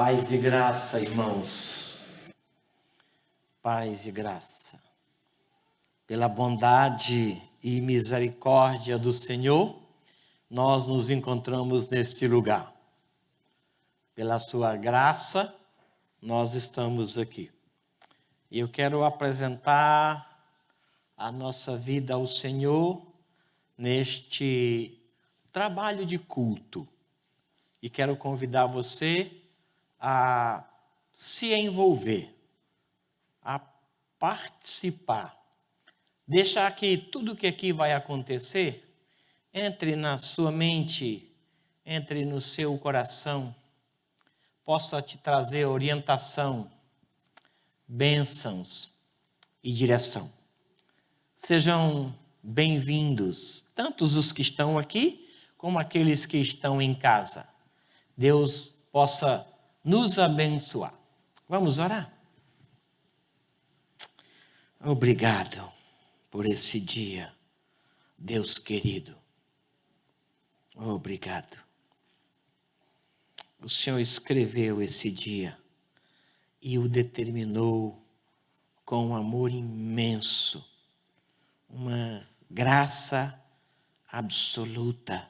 Paz e graça, irmãos. Paz e graça. Pela bondade e misericórdia do Senhor, nós nos encontramos neste lugar. Pela sua graça, nós estamos aqui. E eu quero apresentar a nossa vida ao Senhor neste trabalho de culto. E quero convidar você a se envolver, a participar. Deixar que tudo que aqui vai acontecer entre na sua mente, entre no seu coração, possa te trazer orientação, bênçãos e direção. Sejam bem-vindos, tanto os que estão aqui, como aqueles que estão em casa. Deus possa nos abençoar. Vamos orar? Obrigado por esse dia, Deus querido. Obrigado. O Senhor escreveu esse dia e o determinou com um amor imenso, uma graça absoluta.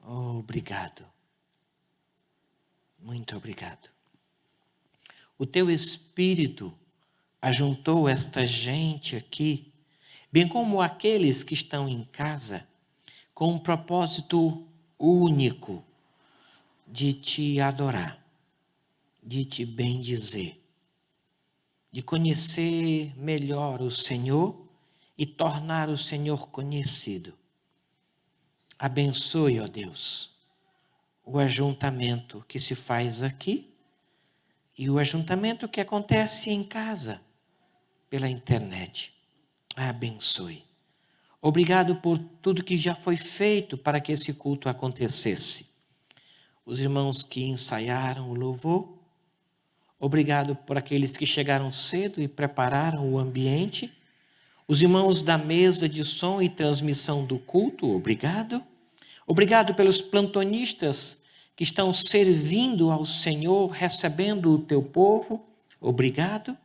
Obrigado. Muito obrigado. O teu Espírito ajuntou esta gente aqui, bem como aqueles que estão em casa, com um propósito único de te adorar, de te bendizer, de conhecer melhor o Senhor e tornar o Senhor conhecido. Abençoe, ó Deus, o ajuntamento que se faz aqui e o ajuntamento que acontece em casa, pela internet. Abençoe. Obrigado por tudo que já foi feito para que esse culto acontecesse. Os irmãos que ensaiaram o louvor, obrigado por aqueles que chegaram cedo e prepararam o ambiente. Os irmãos da mesa de som e transmissão do culto, obrigado. Obrigado pelos plantonistas que estão servindo ao Senhor, recebendo o teu povo. Obrigado.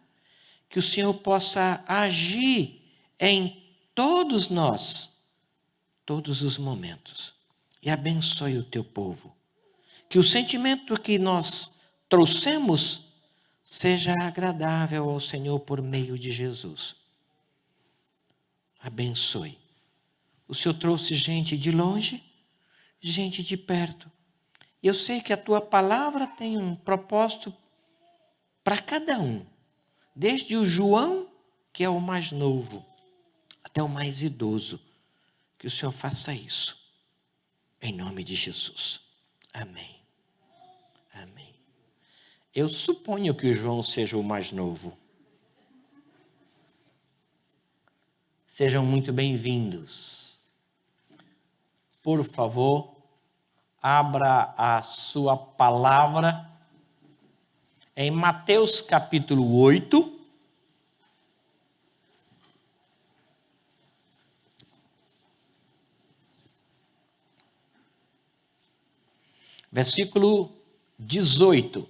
Que o Senhor possa agir em todos nós, todos os momentos. E abençoe o teu povo. Que o sentimento que nós trouxemos seja agradável ao Senhor por meio de Jesus. Abençoe. O Senhor trouxe gente de longe, gente de perto. E eu sei que a tua palavra tem um propósito para cada um. Desde o João, que é o mais novo, até o mais idoso. Que o Senhor faça isso. Em nome de Jesus. Amém. Amém. Eu suponho que o João seja o mais novo. Sejam muito bem-vindos. Por favor, abra a sua palavra em Mateus capítulo 8. Versículo 18.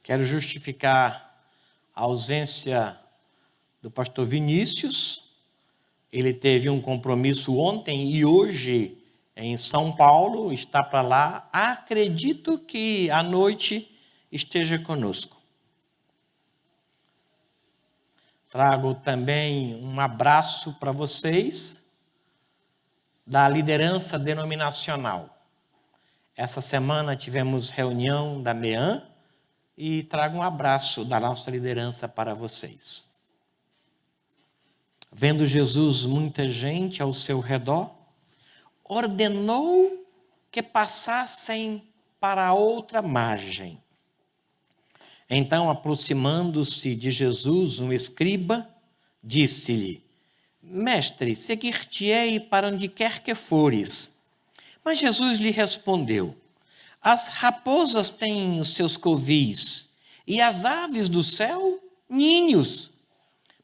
Quero justificar a ausência do pastor Vinícius. Ele teve um compromisso ontem e hoje em São Paulo, está para lá. Acredito que à noite esteja conosco. Trago também um abraço para vocês da liderança denominacional. Essa semana tivemos reunião da MEAN e trago um abraço da nossa liderança para vocês. Vendo Jesus muita gente ao seu redor, ordenou que passassem para a outra margem. Então, aproximando-se de Jesus, um escriba, disse-lhe: Mestre, seguir-te-ei para onde quer que fores. Mas Jesus lhe respondeu: As raposas têm os seus covis, e as aves do céu, ninhos.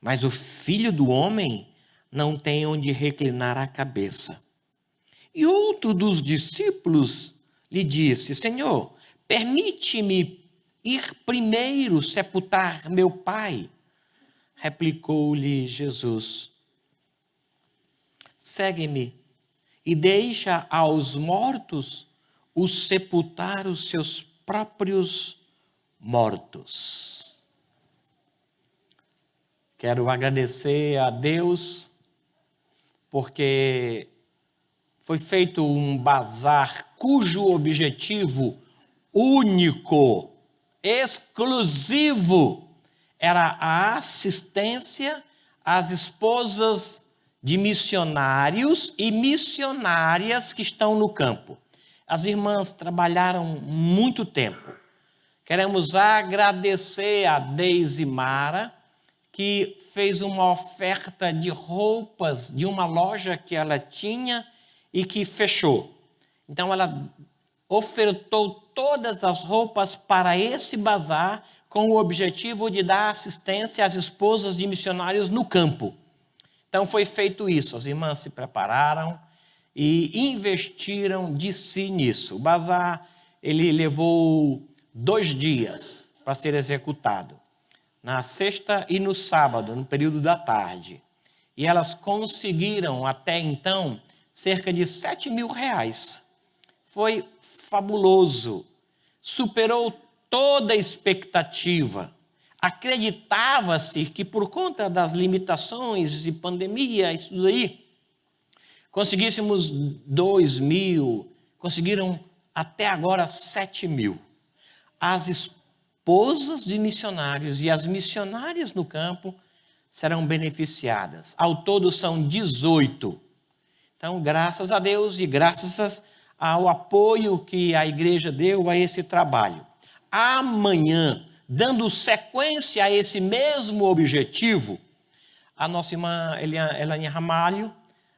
Mas o Filho do Homem não tem onde reclinar a cabeça. E outro dos discípulos lhe disse: Senhor, permite-me ir primeiro sepultar meu pai. Replicou-lhe Jesus: segue-me e deixa aos mortos os sepultar os seus próprios mortos. Quero agradecer a Deus porque foi feito um bazar cujo objetivo único, exclusivo, era a assistência às esposas de missionários e missionárias que estão no campo. As irmãs trabalharam muito tempo. Queremos agradecer a Deise Mara, que fez uma oferta de roupas de uma loja que ela tinha e que fechou. Então ela ofertou todas as roupas para esse bazar com o objetivo de dar assistência às esposas de missionários no campo. Então foi feito isso, as irmãs se prepararam e investiram de si nisso. O bazar, ele levou 2 dias para ser executado, na sexta e no sábado, no período da tarde. E elas conseguiram, até então, cerca de R$7.000. Foi fabuloso, superou toda a expectativa. Acreditava-se que por conta das limitações de pandemia, isso tudo aí, conseguíssemos 2.000, conseguiram até agora 7.000. As esposas de missionários e as missionárias no campo serão beneficiadas. Ao todo são 18. Então, graças a Deus e graças ao apoio que a igreja deu a esse trabalho. Amanhã, dando sequência a esse mesmo objetivo, a nossa irmã Elane Ramalho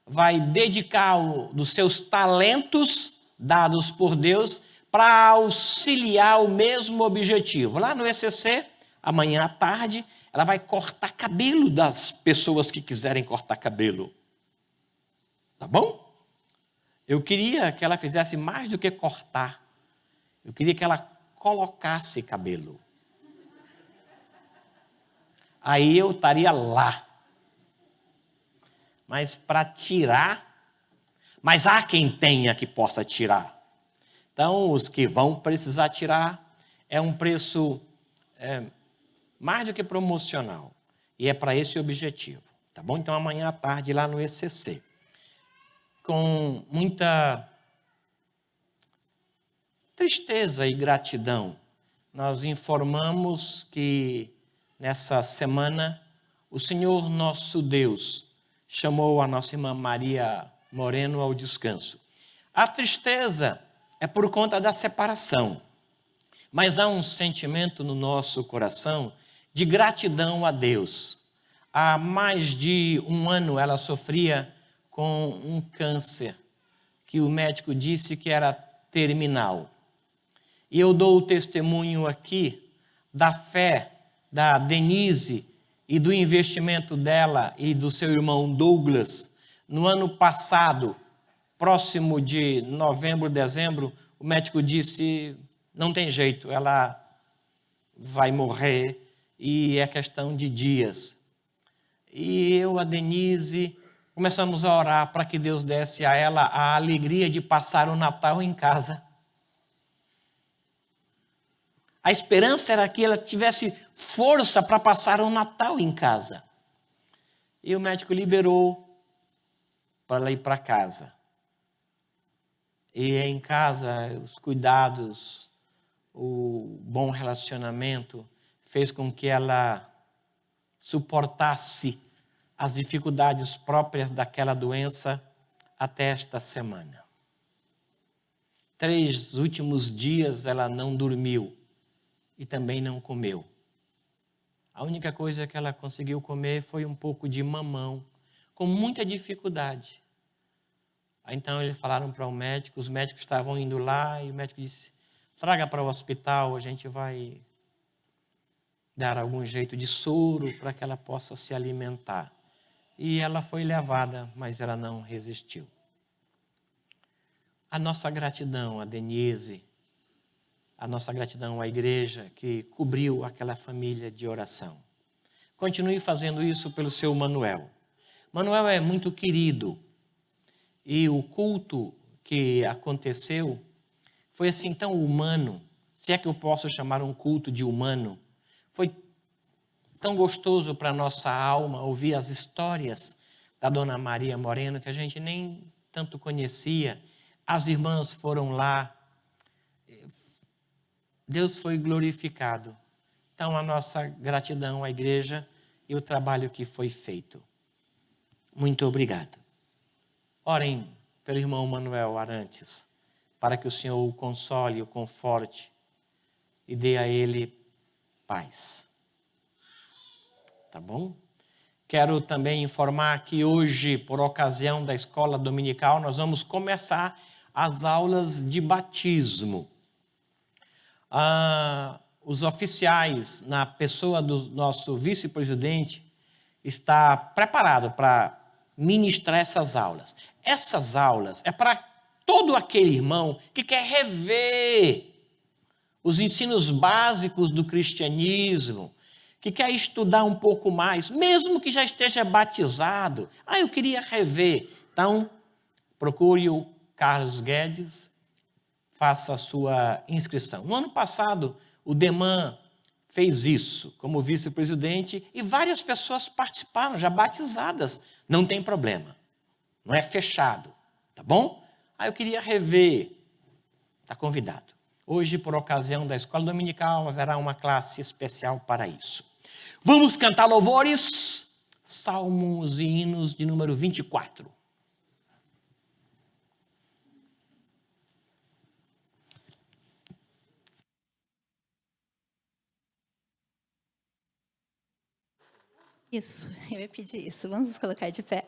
vai dedicar dos seus talentos dados por Deus para auxiliar o mesmo objetivo. Lá no ECC, amanhã à tarde, ela vai cortar cabelo das pessoas que quiserem cortar cabelo. Tá bom? Eu queria que ela fizesse mais do que cortar. Eu queria que ela colocasse cabelo. Aí eu estaria lá. Mas para tirar, mas há quem tenha que possa tirar. Então, os que vão precisar tirar, é um preço mais do que promocional. E é para esse objetivo. Tá bom? Então, amanhã à tarde, lá no ECC. Com muita tristeza e gratidão, nós informamos que nessa semana o Senhor nosso Deus chamou a nossa irmã Maria Moreno ao descanso. A tristeza é por conta da separação, mas há um sentimento no nosso coração de gratidão a Deus. Há mais de 1 ano ela sofria com um câncer, que o médico disse que era terminal. E eu dou o testemunho aqui da fé da Denise e do investimento dela e do seu irmão Douglas. No ano passado, próximo de novembro, dezembro, o médico disse, não tem jeito, ela vai morrer e é questão de dias. E eu, a Denise, começamos a orar para que Deus desse a ela a alegria de passar o Natal em casa. A esperança era que ela tivesse força para passar o Natal em casa. E o médico liberou para ela ir para casa. E em casa, os cuidados, o bom relacionamento, fez com que ela suportasse as dificuldades próprias daquela doença até esta semana. 3 últimos dias ela não dormiu e também não comeu. A única coisa que ela conseguiu comer foi um pouco de mamão, com muita dificuldade. Então eles falaram para o médico, os médicos estavam indo lá e o médico disse, traga para o hospital, a gente vai dar algum jeito de soro para que ela possa se alimentar. e ela foi levada, mas ela não resistiu. A nossa gratidão a Denise, a nossa gratidão à igreja que cobriu aquela família de oração. Continue fazendo isso pelo seu Manuel. Manuel é muito querido e o culto que aconteceu foi assim tão humano, se é que eu posso chamar um culto de humano. Foi tão gostoso para a nossa alma ouvir as histórias da Dona Maria Moreno, que a gente nem tanto conhecia. As irmãs foram lá. Deus foi glorificado. Então, a nossa gratidão à igreja e o trabalho que foi feito. Muito obrigado. Orem pelo irmão Manuel Arantes, para que o Senhor o console, o conforte e dê a ele paz. Tá bom? Quero também informar que hoje, por ocasião da escola dominical, nós vamos começar as aulas de batismo. Os oficiais, na pessoa do nosso vice-presidente, está preparado para ministrar essas aulas. Essas aulas é para todo aquele irmão que quer rever os ensinos básicos do cristianismo, que quer estudar um pouco mais, mesmo que já esteja batizado. Eu queria rever. Então, procure o Carlos Guedes, faça a sua inscrição. No ano passado, o Deman fez isso como vice-presidente e várias pessoas participaram, já batizadas. Não tem problema, não é fechado, tá bom? Eu queria rever, está convidado. Hoje, por ocasião da escola dominical, haverá uma classe especial para isso. Vamos cantar louvores, salmos e hinos de número 24. Isso, eu ia pedir isso. Vamos nos colocar de pé.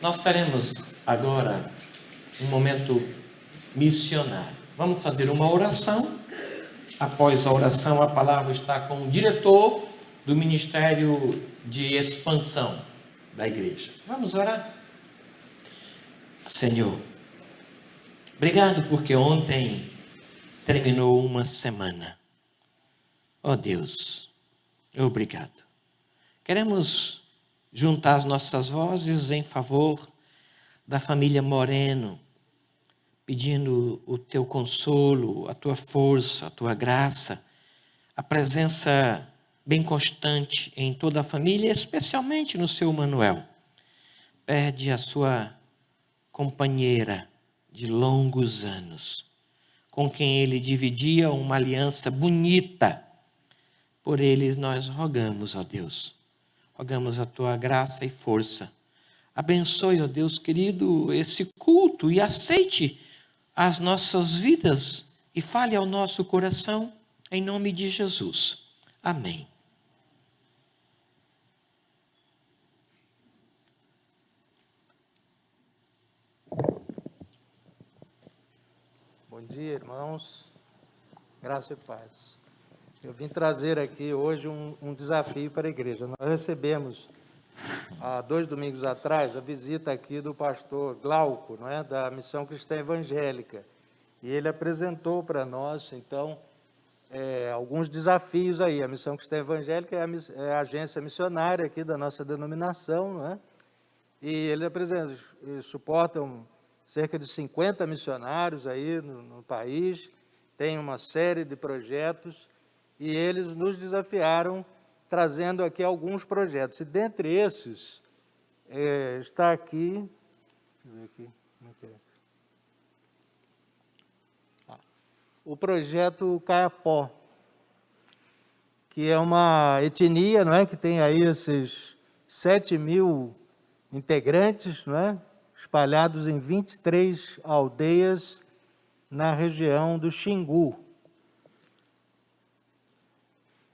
Nós teremos agora um momento missionário. Vamos fazer uma oração. Após a oração, a palavra está com o diretor do Ministério de Expansão da igreja. Vamos orar? Senhor, obrigado porque ontem terminou uma semana. Ó Deus, obrigado. Queremos juntar as nossas vozes em favor da família Moreno, pedindo o teu consolo, a tua força, a tua graça, a presença bem constante em toda a família, especialmente no seu Manuel. Perde a sua companheira de longos anos, com quem ele dividia uma aliança bonita. Por ele nós rogamos, ó Deus, rogamos a tua graça e força. Abençoe, ó Deus querido, esse culto e aceite as nossas vidas e fale ao nosso coração, em nome de Jesus. Amém. Bom dia, irmãos. Graça e paz. Eu vim trazer aqui hoje um desafio para a igreja. Nós recebemos, há 2 domingos atrás, a visita aqui do pastor Glauco, não é? Da Missão Cristã Evangélica. E ele apresentou para nós, então, alguns desafios aí. A Missão Cristã Evangélica é a agência missionária aqui da nossa denominação, não é? E eles suportam cerca de 50 missionários aí no país, tem uma série de projetos, e eles nos desafiaram trazendo aqui alguns projetos. E dentre esses, está aqui, deixa eu ver aqui, como é que é? O projeto Caiapó, que é uma etnia, não é, que tem aí esses 7.000 integrantes, não é, espalhados em 23 aldeias na região do Xingu.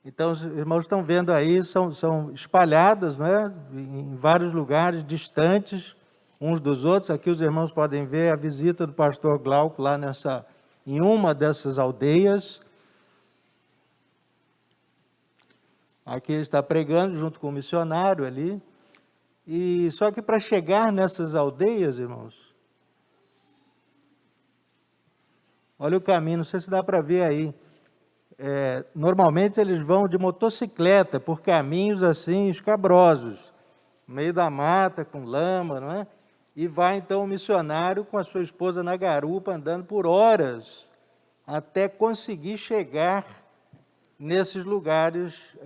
Então, os irmãos estão vendo aí, são espalhadas, não é, em vários lugares distantes uns dos outros. Aqui os irmãos podem ver a visita do pastor Glauco lá em uma dessas aldeias. Aqui ele está pregando junto com o missionário ali. E só que para chegar nessas aldeias, irmãos, olha o caminho, não sei se dá para ver aí. Normalmente eles vão de motocicleta por caminhos assim escabrosos, no meio da mata, com lama, não é? E vai então o missionário com a sua esposa na garupa, andando por horas, até conseguir chegar nesses lugares,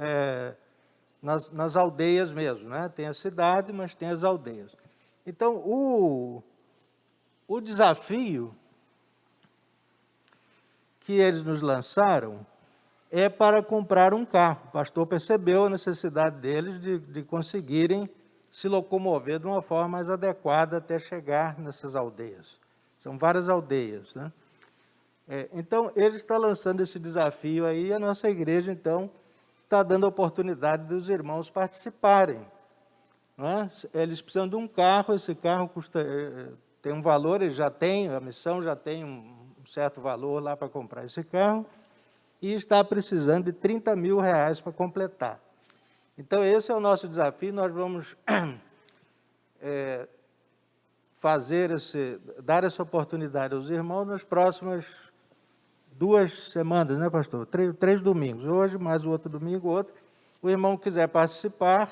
nas aldeias mesmo, né? Tem a cidade, mas tem as aldeias. Então, o desafio que eles nos lançaram é para comprar um carro. O pastor percebeu a necessidade deles de conseguirem se locomover de uma forma mais adequada até chegar nessas aldeias. São várias aldeias, né? Então, ele está lançando esse desafio aí, e a nossa igreja, então, está dando a oportunidade dos irmãos participarem, não é? Eles precisam de um carro, esse carro tem um valor, a missão já tem um certo valor lá para comprar esse carro, e está precisando de R$30.000 para completar. Então, esse é o nosso desafio. Nós vamos dar essa oportunidade aos irmãos nas próximas 2 semanas, né, pastor? 3 domingos, hoje, mais o outro domingo, outro. O irmão quiser participar,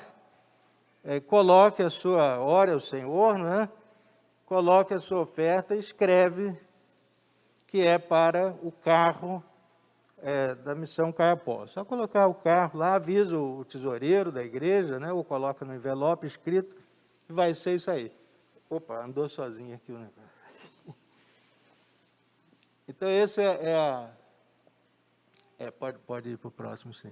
coloque ore ao Senhor, né? Coloque a sua oferta e escreve que é para o carro da Missão Caiapó. Só colocar o carro lá, avisa o tesoureiro da igreja, né? Ou coloca no envelope escrito, e vai ser isso aí. Opa, andou sozinho aqui o negócio. Então, esse pode ir para o próximo, sim.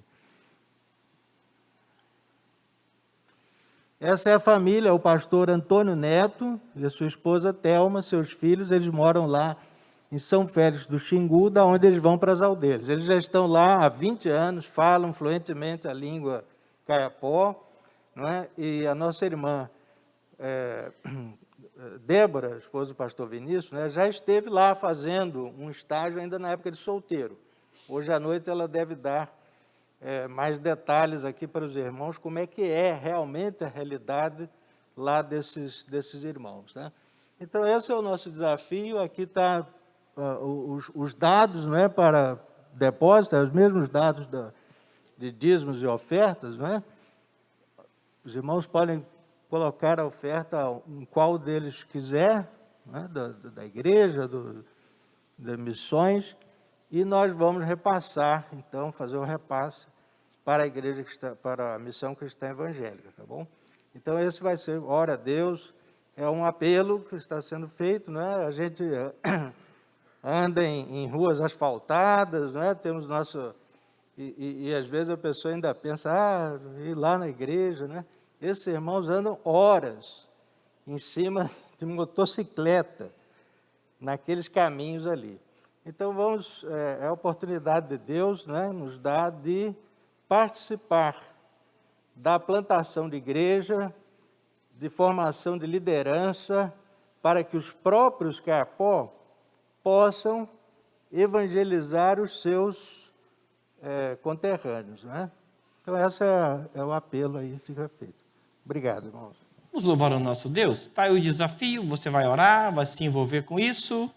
Essa é a família, o pastor Antônio Neto e a sua esposa Thelma, seus filhos, eles moram lá em São Félix do Xingu, da onde eles vão para as aldeias. Eles já estão lá há 20 anos, falam fluentemente a língua Caiapó, não é? E a nossa irmã Débora, esposa do pastor Vinícius, né, já esteve lá fazendo um estágio ainda na época de solteiro. Hoje à noite ela deve dar mais detalhes aqui para os irmãos, como é que é realmente a realidade lá desses irmãos, né? Então, esse é o nosso desafio. Aqui está os dados, né, para depósito, os mesmos dados de dízimos e ofertas, né? Os irmãos podem colocar a oferta em qual deles quiser, né, da igreja, das missões, e nós vamos repassar, então, fazer um repasse para a igreja para a missão cristã evangélica, tá bom? Então, esse vai ser, ora a Deus, é um apelo que está sendo feito, né? A gente anda em ruas asfaltadas, né? Temos nosso... E às vezes a pessoa ainda pensa, ir lá na igreja, né? Esses irmãos andam horas em cima de motocicleta, naqueles caminhos ali. Então, é a oportunidade de Deus, né, nos dá de participar da plantação de igreja, de formação de liderança, para que os próprios Carpó possam evangelizar os seus conterrâneos, né? Então, esse é o apelo aí, fica feito. Obrigado, irmãos. Vamos louvar o nosso Deus? Está aí o desafio, você vai orar, vai se envolver com isso.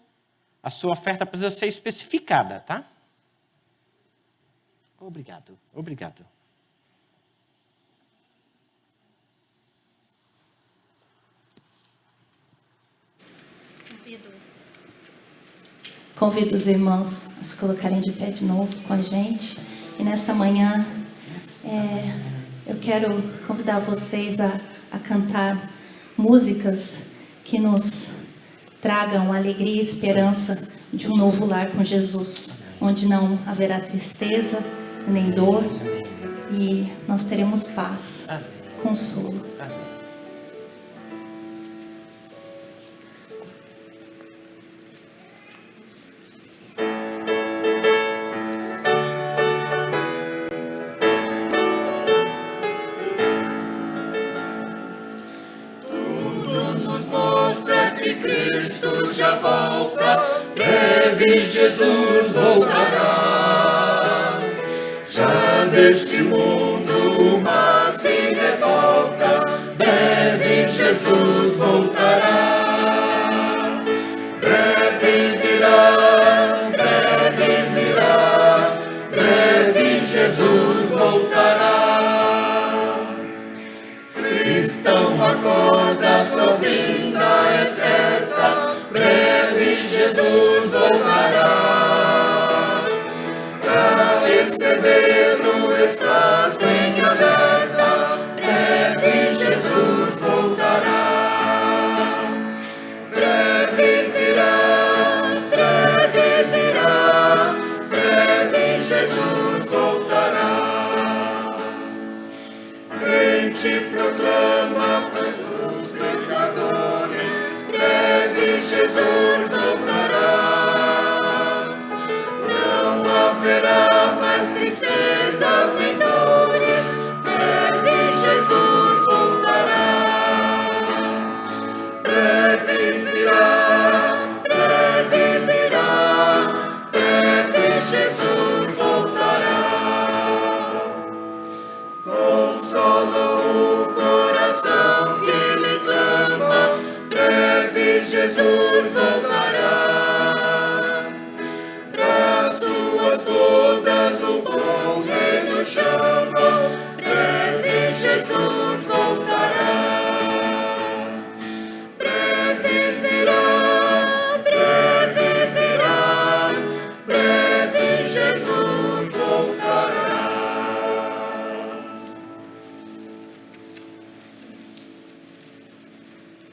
A sua oferta precisa ser especificada, tá? Obrigado, obrigado. Convido os irmãos a se colocarem de pé de novo com a gente. E nesta manhã, eu quero convidar vocês a cantar músicas que nos tragam alegria e esperança de um novo lar com Jesus, onde não haverá tristeza nem dor, e nós teremos paz, consolo. Já volta, breve Jesus voltará. Já deste mundo o mar se revolta, breve Jesus voltará. Breve virá, breve Jesus voltará. Cristão, acorda, sua vinda é certa, breve Jesus voltará. Para recebê-lo estás bem alerta, breve Jesus voltará. Breve virá, breve Jesus voltará. Crente proclama para os pecadores, breve Jesus voltará. Não haverá mais tristezas nem dores, breve Jesus voltará. Breve virá, breve Jesus voltará. Consola o coração que lhe clama, breve Jesus voltará. Para suas bodas o bom reino chama, breve Jesus voltará. Breve virá, breve Jesus voltará.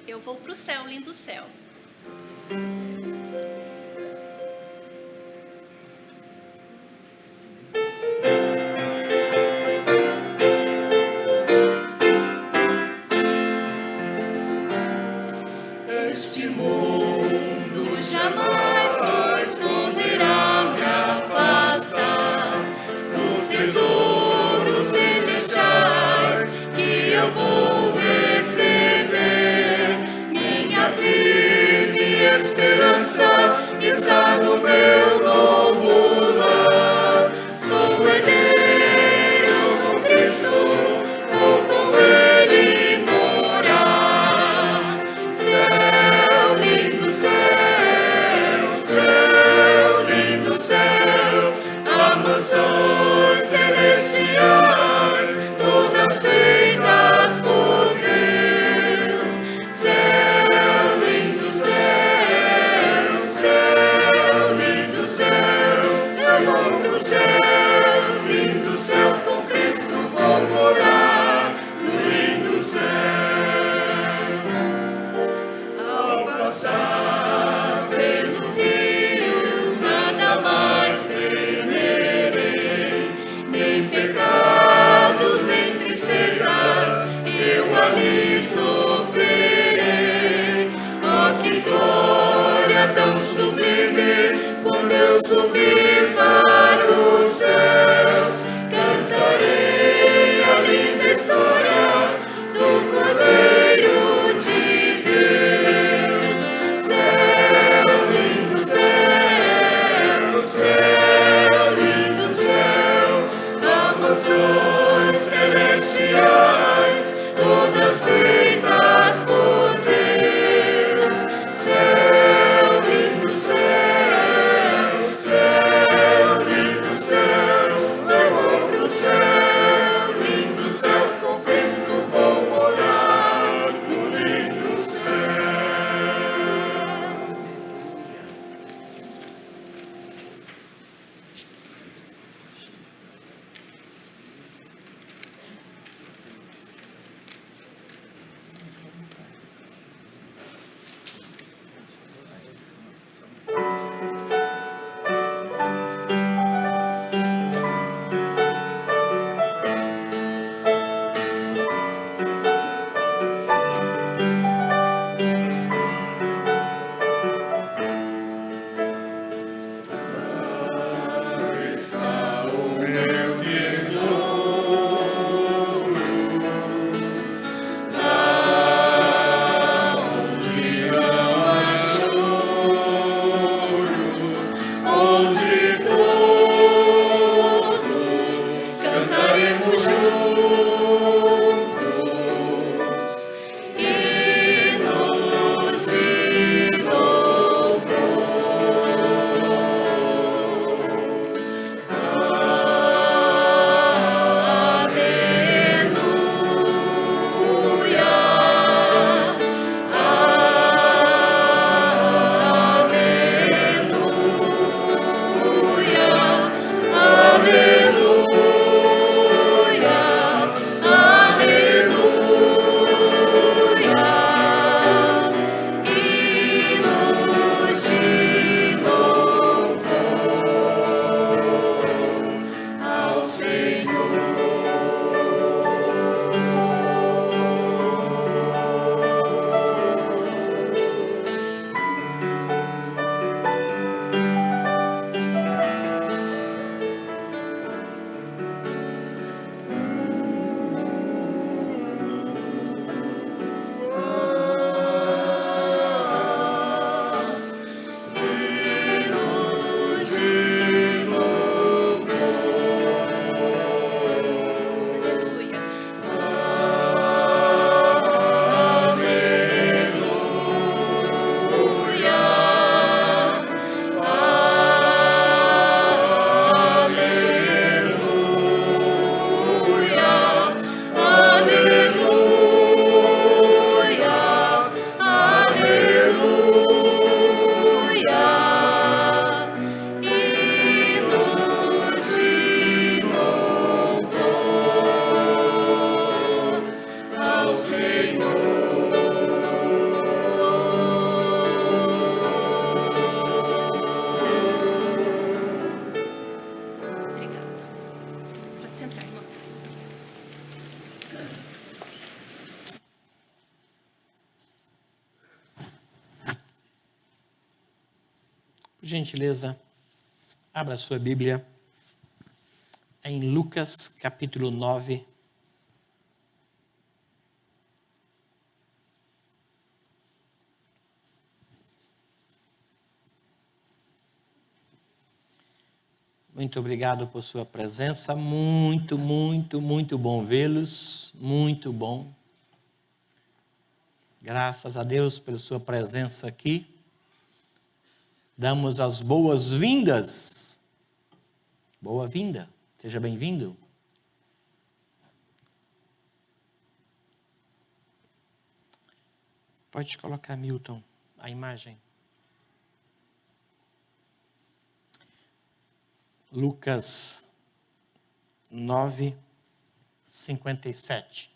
Eu vou para o céu, lindo céu. Este mundo jamais mais poderá me afastar dos tesouros celestiais que eu vou receber. Minha subir para os céus, cantarei a linda história do Cordeiro de Deus. Céu, lindo céu, céu, lindo céu, há mansões celestiais, todas feitas por Deus. Céu, lindo céu, céu, lindo céu, eu vou pro céu, lindo céu, com Cristo vou morar no lindo céu. Está o meu tesouro, lá onde não há choro, onde todos cantaremos juntos hinos de louvor. Por gentileza, abra sua Bíblia em Lucas capítulo 9. Muito obrigado por sua presença, muito bom vê-los, muito bom. Graças a Deus pela sua presença aqui. Damos as boas-vindas. Boa-vinda, seja bem-vindo. Pode colocar, Milton, a imagem. Lucas 9, 57.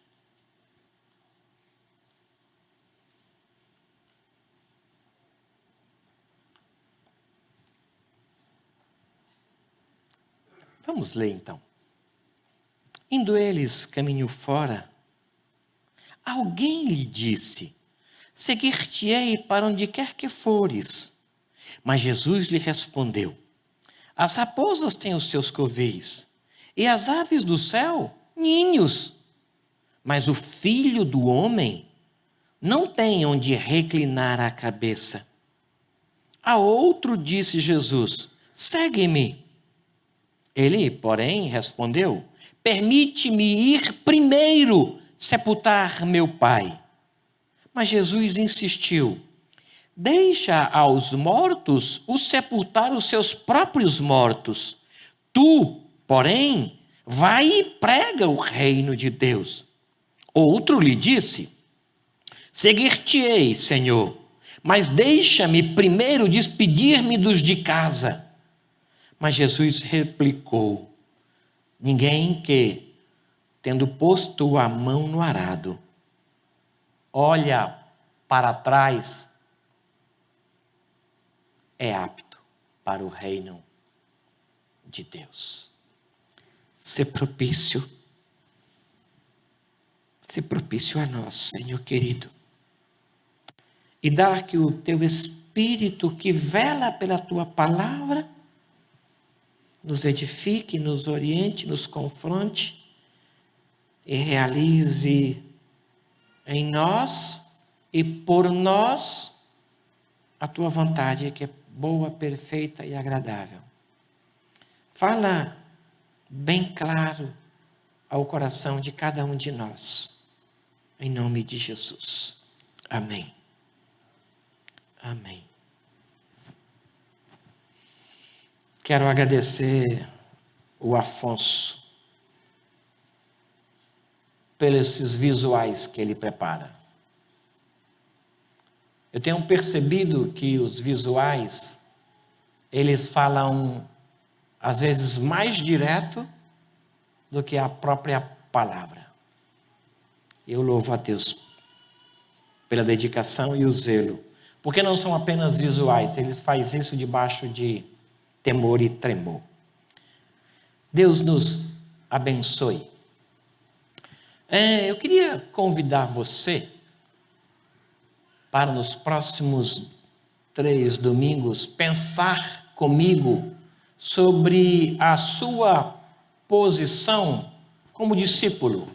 Vamos ler então. Indo eles caminho fora, alguém lhe disse: seguir-te-ei para onde quer que fores. Mas Jesus lhe respondeu: As raposas têm os seus covis, e as aves do céu, ninhos. Mas o Filho do Homem não tem onde reclinar a cabeça. A outro disse Jesus: segue-me. Ele, porém, respondeu: permite-me ir primeiro sepultar meu pai. Mas Jesus insistiu: deixa aos mortos os sepultar os seus próprios mortos. Tu, porém, vai e prega o reino de Deus. Outro lhe disse: seguir-te-ei, Senhor, mas deixa-me primeiro despedir-me dos de casa. Mas Jesus replicou: ninguém que, tendo posto a mão no arado, olha para trás, é apto para o reino de Deus. Ser propício a nós, Senhor querido, e dar que o teu Espírito que vela pela tua palavra nos edifique, nos oriente, nos confronte e realize em nós e por nós a tua vontade, que é boa, perfeita e agradável. Fala bem claro ao coração de cada um de nós, em nome de Jesus. Amém. Amém. Quero agradecer o Afonso pelos esses visuais que ele prepara. Eu tenho percebido que os visuais, eles falam, às vezes, mais direto do que a própria palavra. Eu louvo a Deus pela dedicação e o zelo, porque não são apenas visuais, eles fazem isso debaixo de temor e tremor. Deus nos abençoe. Eu queria convidar você para nos próximos 3 domingos pensar comigo sobre a sua posição como discípulo.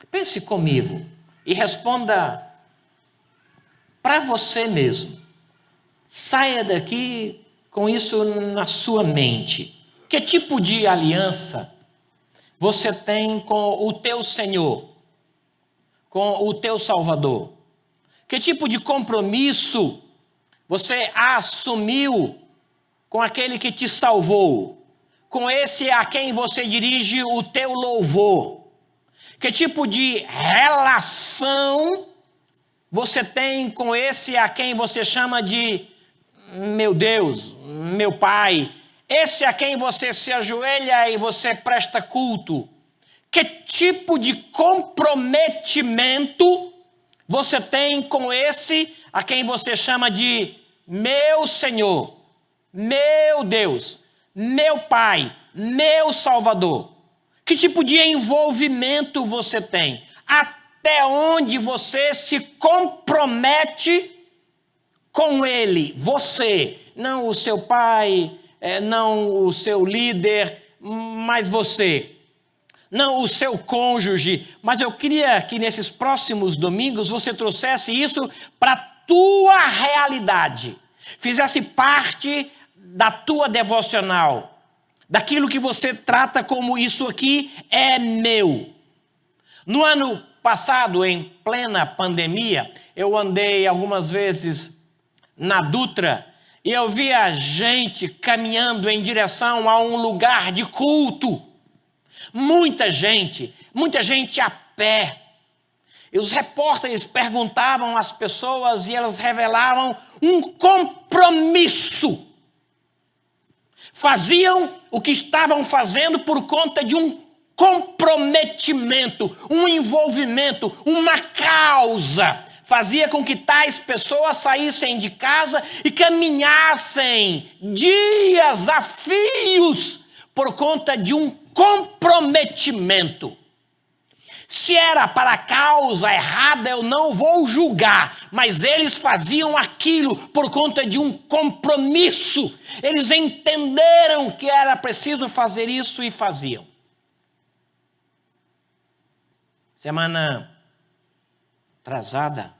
Pense comigo e responda para você mesmo. Saia daqui com isso na sua mente. Que tipo de aliança você tem com o teu Senhor, com o teu Salvador? Que tipo de compromisso você assumiu com aquele que te salvou, com esse a quem você dirige o teu louvor? Que tipo de relação você tem com esse a quem você chama de meu Deus, meu Pai, esse a quem você se ajoelha e você presta culto? Que tipo de comprometimento você tem com esse a quem você chama de meu Senhor, meu Deus, meu Pai, meu Salvador? Que tipo de envolvimento você tem? Até onde você se compromete com Ele? Você, não o seu pai, não o seu líder, mas você. Não o seu cônjuge, mas eu queria que nesses próximos domingos você trouxesse isso para a tua realidade. Fizesse parte da tua devocional. Daquilo que você trata como isso aqui é meu. No ano passado, em plena pandemia, eu andei algumas vezes na Dutra e eu via gente caminhando em direção a um lugar de culto. Muita gente a pé. E os repórteres perguntavam às pessoas e elas revelavam um compromisso. Faziam o que estavam fazendo por conta de um comprometimento, um envolvimento, uma causa. Fazia com que tais pessoas saíssem de casa e caminhassem dias a fios por conta de um comprometimento. Se era para a causa errada, eu não vou julgar, mas eles faziam aquilo por conta de um compromisso. Eles entenderam que era preciso fazer isso e faziam. Semana atrasada,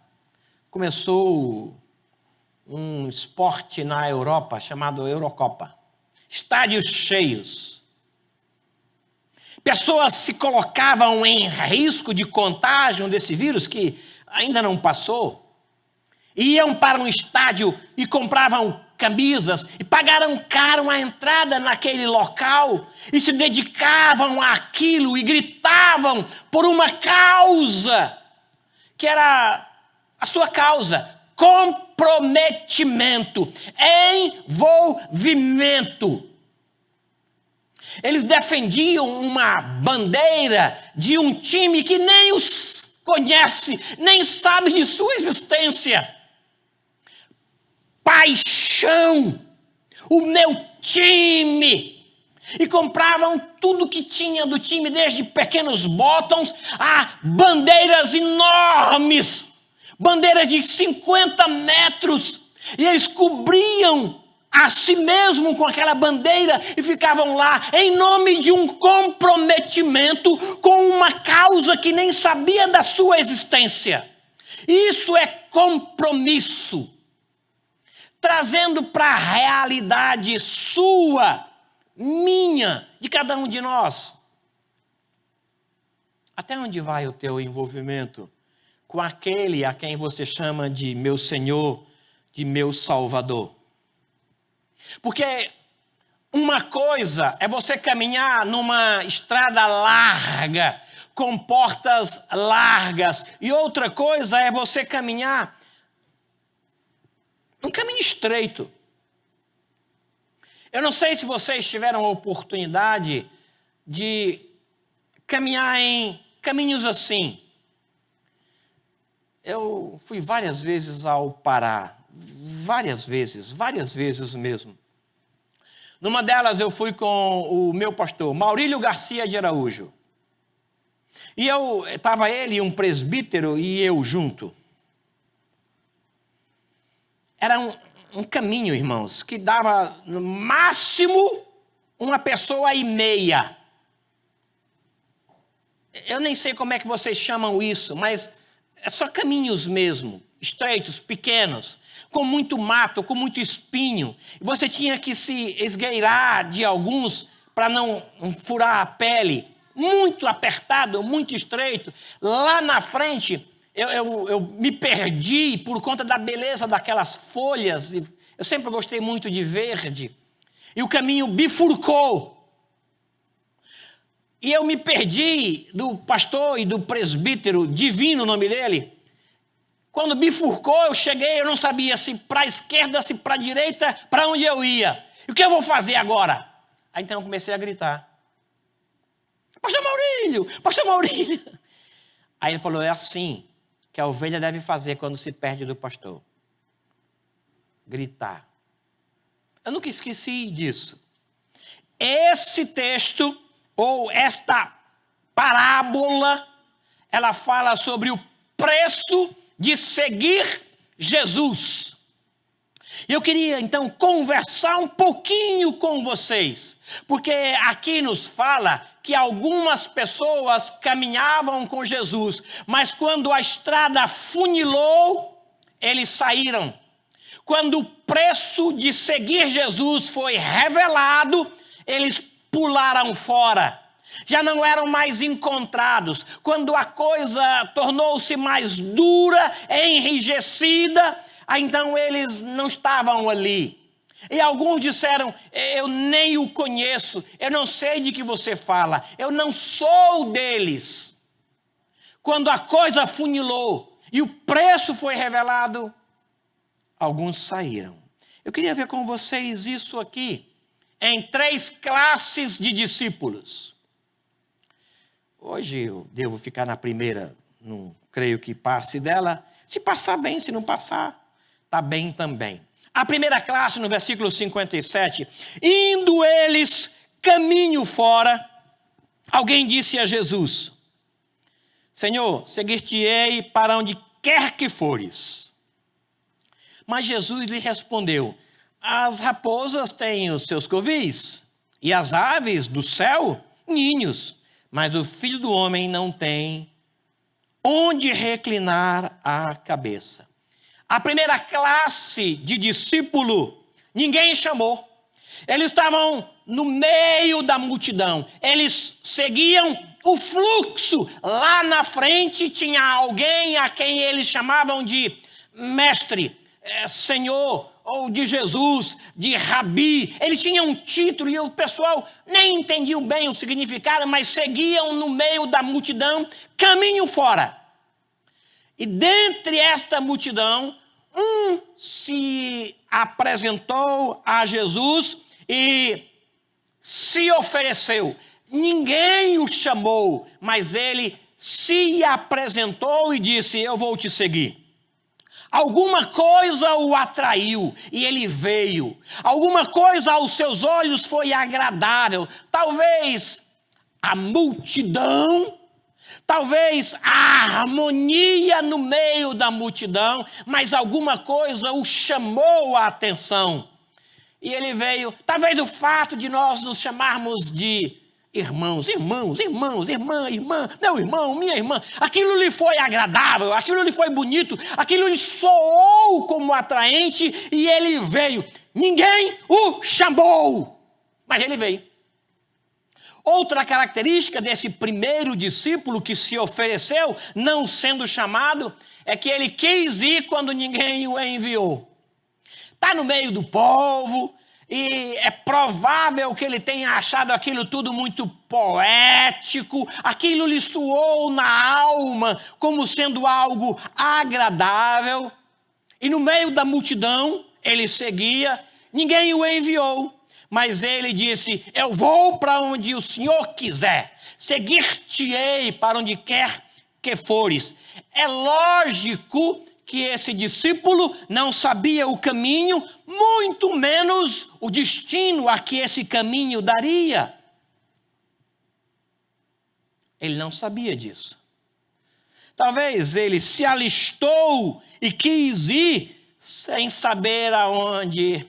começou um esporte na Europa chamado Eurocopa. Estádios cheios. Pessoas se colocavam em risco de contágio desse vírus que ainda não passou. Iam para um estádio e compravam camisas e pagaram caro a entrada naquele local e se dedicavam àquilo e gritavam por uma causa que era a sua causa: comprometimento, envolvimento. Eles defendiam uma bandeira de um time que nem os conhece, nem sabe de sua existência. Paixão, o meu time. E compravam tudo que tinha do time, desde pequenos botões a bandeiras enormes, bandeiras de 50 metros. E eles cobriam a si mesmo com aquela bandeira e ficavam lá em nome de um comprometimento com uma causa que nem sabia da sua existência. Isso é compromisso, trazendo para a realidade sua, minha, de cada um de nós. Até onde vai o teu envolvimento com aquele a quem você chama de meu Senhor, de meu Salvador? Porque uma coisa é você caminhar numa estrada larga, com portas largas, e outra coisa é você caminhar num caminho estreito. Eu não sei se vocês tiveram a oportunidade de caminhar em caminhos assim. Eu fui várias vezes ao Pará, várias vezes mesmo. Numa delas eu fui com o meu pastor, Maurílio Garcia de Araújo. E estava ele, um presbítero, e eu junto. Era um caminho, irmãos, que dava no máximo 1,5 pessoas. Eu nem sei como é que vocês chamam isso, mas é só caminhos mesmo, estreitos, pequenos, com muito mato, com muito espinho. Você tinha que se esgueirar de alguns para não furar a pele. Muito apertado, muito estreito. Lá na frente, eu me perdi por conta da beleza daquelas folhas. Eu sempre gostei muito de verde. E o caminho bifurcou. E eu me perdi do pastor e do presbítero, Divino o nome dele. Quando bifurcou, eu cheguei, eu não sabia se para a esquerda, se para a direita, para onde eu ia. E o que eu vou fazer agora? Aí então eu comecei a gritar. Pastor Maurílio! Pastor Maurílio! Aí ele falou, é assim que a ovelha deve fazer quando se perde do pastor. Gritar. Eu nunca esqueci disso. Esse texto, ou esta parábola, ela fala sobre o preço de seguir Jesus. E eu queria então conversar um pouquinho com vocês, porque aqui nos fala que algumas pessoas caminhavam com Jesus, mas quando a estrada funilou, eles saíram. Quando o preço de seguir Jesus foi revelado, eles pularam fora. Já não eram mais encontrados. Quando a coisa tornou-se mais dura, enrijecida, então eles não estavam ali. E alguns disseram, eu nem o conheço, eu não sei de que você fala, eu não sou deles. Quando a coisa funilou e o preço foi revelado, alguns saíram. Eu queria ver com vocês isso aqui, em 3 classes de discípulos. Hoje eu devo ficar na primeira, não creio que passe dela. Se passar bem, se não passar, está bem também. A primeira classe, no versículo 57, indo eles caminho fora, alguém disse a Jesus, Senhor, seguir-te-ei para onde quer que fores. Mas Jesus lhe respondeu: as raposas têm os seus covis, e as aves do céu ninhos, mas o Filho do Homem não tem onde reclinar a cabeça. A primeira classe de discípulo, ninguém chamou. Eles estavam no meio da multidão. Eles seguiam o fluxo. Lá na frente tinha alguém a quem eles chamavam de mestre, Senhor, ou de Jesus, de Rabi. Ele tinha um título e o pessoal nem entendia bem o significado, mas seguiam no meio da multidão, caminho fora. E dentre esta multidão, um se apresentou a Jesus e se ofereceu. Ninguém o chamou, mas ele se apresentou e disse: eu vou te seguir. Alguma coisa o atraiu e ele veio. Alguma coisa aos seus olhos foi agradável. Talvez a multidão, talvez a harmonia no meio da multidão, mas alguma coisa o chamou a atenção. E ele veio, talvez o fato de nós nos chamarmos de irmãos, irmã, meu irmão, minha irmã, aquilo lhe foi agradável, aquilo lhe foi bonito, aquilo lhe soou como atraente e ele veio. Ninguém o chamou, mas ele veio. Outra característica desse primeiro discípulo que se ofereceu, não sendo chamado, é que ele quis ir quando ninguém o enviou. Está no meio do povo e é provável que ele tenha achado aquilo tudo muito poético, aquilo lhe soou na alma como sendo algo agradável. E no meio da multidão ele seguia, ninguém o enviou. Mas ele disse: eu vou para onde o Senhor quiser, seguir-te-ei para onde quer que fores. É lógico que esse discípulo não sabia o caminho, muito menos o destino a que esse caminho daria. Ele não sabia disso. Talvez ele se alistou e quis ir sem saber aonde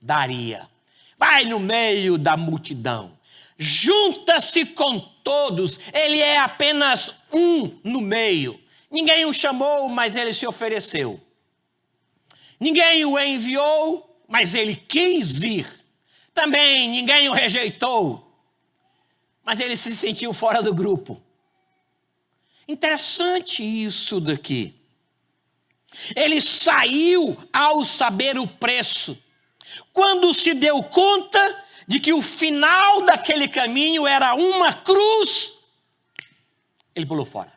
daria. Vai no meio da multidão, junta-se com todos, ele é apenas um no meio. Ninguém o chamou, mas ele se ofereceu. Ninguém o enviou, mas ele quis ir. Também ninguém o rejeitou, mas ele se sentiu fora do grupo. Interessante isso daqui. Ele saiu ao saber o preço. Quando se deu conta de que o final daquele caminho era uma cruz, ele pulou fora.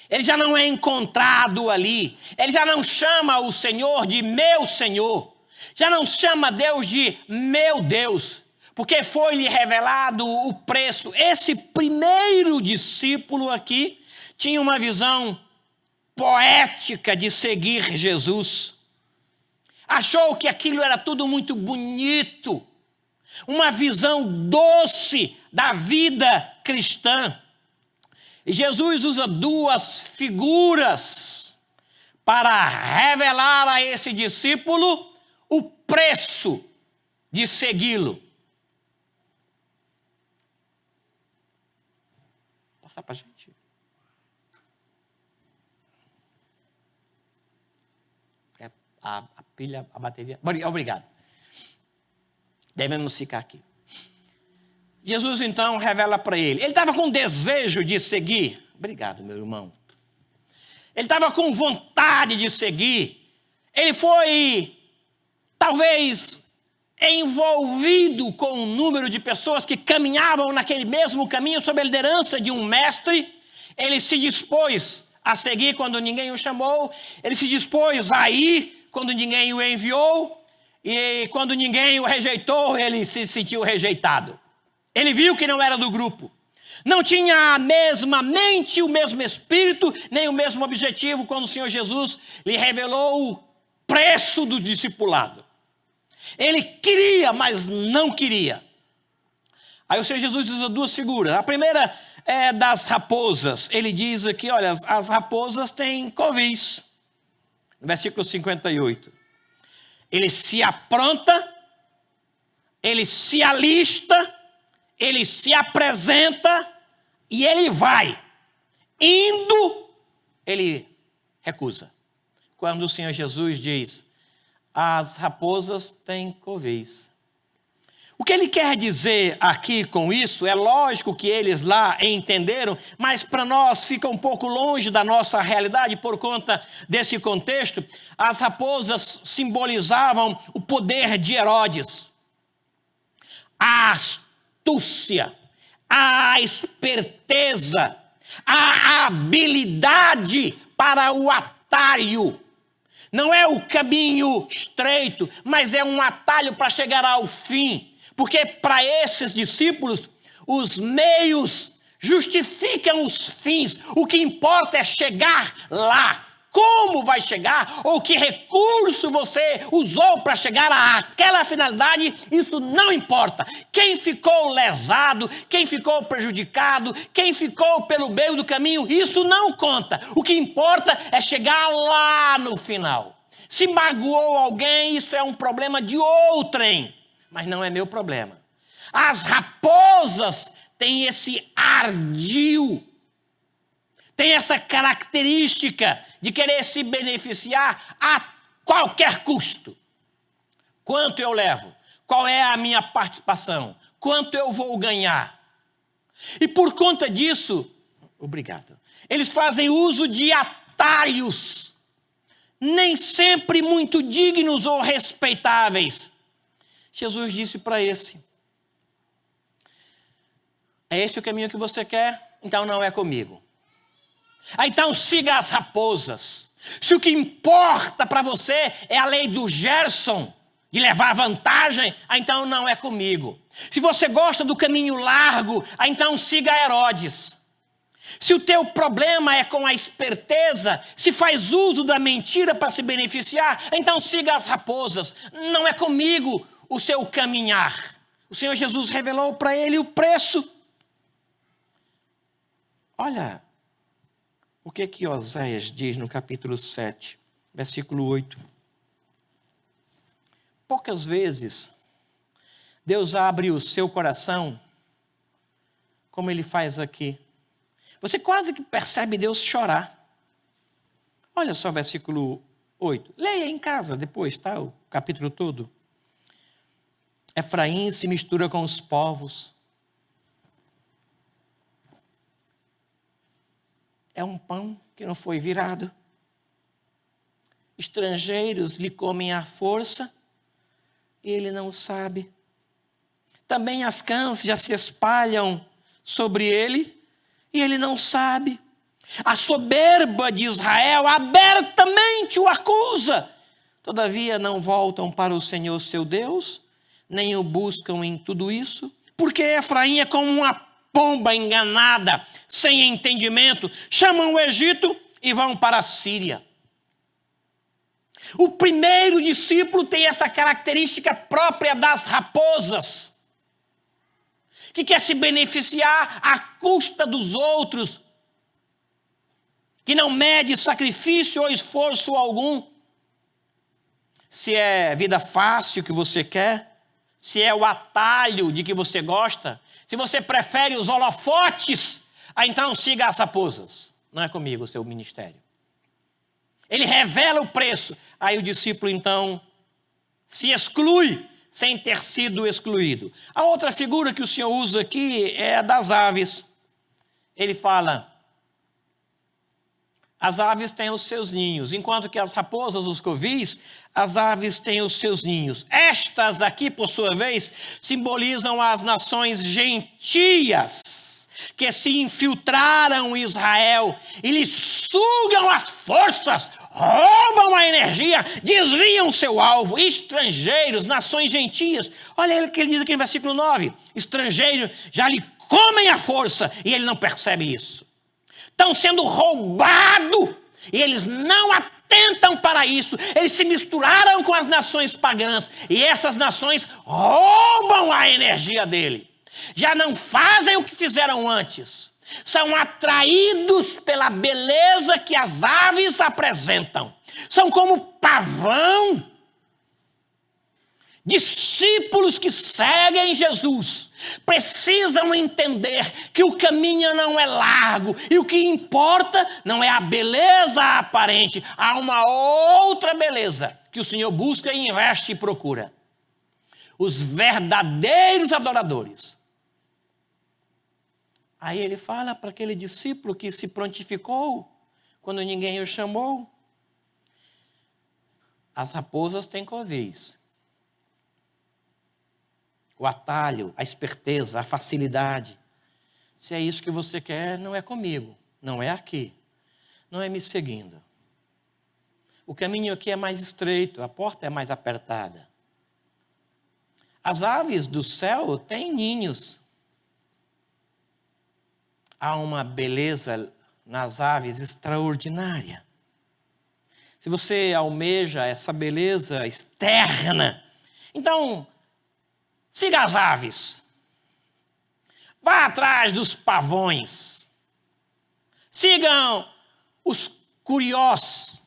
Ele já não é encontrado ali. Ele já não chama o Senhor de meu Senhor. Já não chama Deus de meu Deus. Porque foi-lhe revelado o preço. Esse primeiro discípulo aqui tinha uma visão poética de seguir Jesus. Achou que aquilo era tudo muito bonito. Uma visão doce da vida cristã. E Jesus usa duas figuras para revelar a esse discípulo o preço de segui-lo. Passar para a gente. A pilha, a bateria. Obrigado. Devemos ficar aqui. Jesus então revela para ele. Ele estava com desejo de seguir. Obrigado, meu irmão. Ele estava com vontade de seguir. Ele foi, talvez, envolvido com um número de pessoas que caminhavam naquele mesmo caminho sob a liderança de um mestre. Ele se dispôs a seguir quando ninguém o chamou. Ele se dispôs a ir quando ninguém o enviou. E quando ninguém o rejeitou, ele se sentiu rejeitado. Ele viu que não era do grupo. Não tinha a mesma mente, o mesmo espírito, nem o mesmo objetivo quando o Senhor Jesus lhe revelou o preço do discipulado. Ele queria, mas não queria. Aí o Senhor Jesus usa duas figuras. A primeira das raposas. Ele diz aqui, olha, as raposas têm covis. Versículo 58. Ele se apronta, ele se alista, ele se apresenta e ele vai. Indo, ele recusa. Quando o Senhor Jesus diz, as raposas têm covis. O que ele quer dizer aqui com isso, é lógico que eles lá entenderam, mas para nós fica um pouco longe da nossa realidade por conta desse contexto. As raposas simbolizavam o poder de Herodes, a astúcia, a esperteza, a habilidade para o atalho. Não é o caminho estreito, mas é um atalho para chegar ao fim. Porque para esses discípulos, os meios justificam os fins. O que importa é chegar lá. Como vai chegar, ou que recurso você usou para chegar àquela finalidade, isso não importa. Quem ficou lesado, quem ficou prejudicado, quem ficou pelo meio do caminho, isso não conta. O que importa é chegar lá no final. Se magoou alguém, isso é um problema de outrem, mas não é meu problema. As raposas têm esse ardil, tem essa característica de querer se beneficiar a qualquer custo. Quanto eu levo? Qual é a minha participação? Quanto eu vou ganhar? E por conta disso, obrigado, eles fazem uso de atalhos, nem sempre muito dignos ou respeitáveis. Jesus disse para esse, é esse o caminho que você quer? Então não é comigo. Então siga as raposas. Se o que importa para você é a lei do Gerson, de levar vantagem, então não é comigo. Se você gosta do caminho largo, então siga Herodes. Se o teu problema é com a esperteza, se faz uso da mentira para se beneficiar, então siga as raposas. Não é comigo o seu caminhar. O Senhor Jesus revelou para ele o preço. Olha o que Oséias diz no capítulo 7, versículo 8. Poucas vezes Deus abre o seu coração como ele faz aqui. Você quase que percebe Deus chorar. Olha só o versículo 8. Leia em casa depois, tá? O capítulo todo. Efraim se mistura com os povos. É um pão que não foi virado. Estrangeiros lhe comem à força e ele não sabe. Também as cãs já se espalham sobre ele e ele não sabe. A soberba de Israel abertamente o acusa. Todavia não voltam para o Senhor seu Deus, nem o buscam em tudo isso, porque Efraim é como uma pomba enganada, sem entendimento, chamam o Egito e vão para a Síria. O primeiro discípulo tem essa característica própria das raposas, que quer se beneficiar à custa dos outros, que não mede sacrifício ou esforço algum. Se é vida fácil que você quer, se é o atalho de que você gosta, se você prefere os holofotes, então siga as raposas. Não é comigo o seu ministério. Ele revela o preço. Aí o discípulo, então, se exclui sem ter sido excluído. A outra figura que o Senhor usa aqui é a das aves. Ele fala, as aves têm os seus ninhos, enquanto que as raposas, os covis, as aves têm os seus ninhos. Estas aqui, por sua vez, simbolizam as nações gentias, que se infiltraram em Israel e lhe sugam as forças, roubam a energia, desviam seu alvo. Estrangeiros, nações gentias. Olha o que ele diz aqui no versículo 9. Estrangeiros já lhe comem a força e ele não percebe isso. Estão sendo roubados e eles não atentam para isso. Eles se misturaram com as nações pagãs e essas nações roubam a energia dele. Já não fazem o que fizeram antes. São atraídos pela beleza que as aves apresentam. São como pavão. Discípulos que seguem Jesus precisam entender que o caminho não é largo e o que importa não é a beleza aparente. Há uma outra beleza que o Senhor busca e investe e procura. Os verdadeiros adoradores. Aí ele fala para aquele discípulo que se prontificou quando ninguém o chamou. As raposas têm covis. O atalho, a esperteza, a facilidade. Se é isso que você quer, não é comigo, não é aqui, não é me seguindo. O caminho aqui é mais estreito, a porta é mais apertada. As aves do céu têm ninhos. Há uma beleza nas aves extraordinária. Se você almeja essa beleza externa, então siga as aves. Vá atrás dos pavões. Sigam os curiós.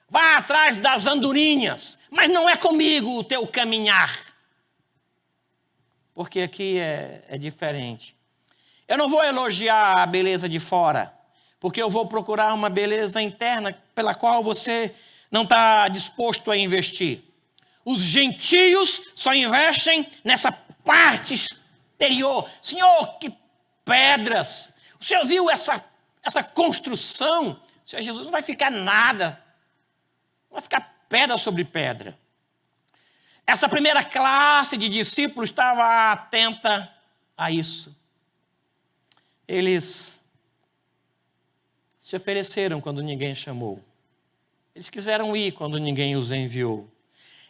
Vá atrás das andorinhas. Mas não é comigo o teu caminhar. Porque aqui é diferente. Eu não vou elogiar a beleza de fora. Porque eu vou procurar uma beleza interna pela qual você não está disposto a investir. Os gentios só investem nessa parte exterior. Senhor, que pedras! O Senhor viu essa construção? O Senhor Jesus, não vai ficar nada. Não vai ficar pedra sobre pedra. Essa primeira classe de discípulos estava atenta a isso. Eles se ofereceram quando ninguém chamou. Eles quiseram ir quando ninguém os enviou.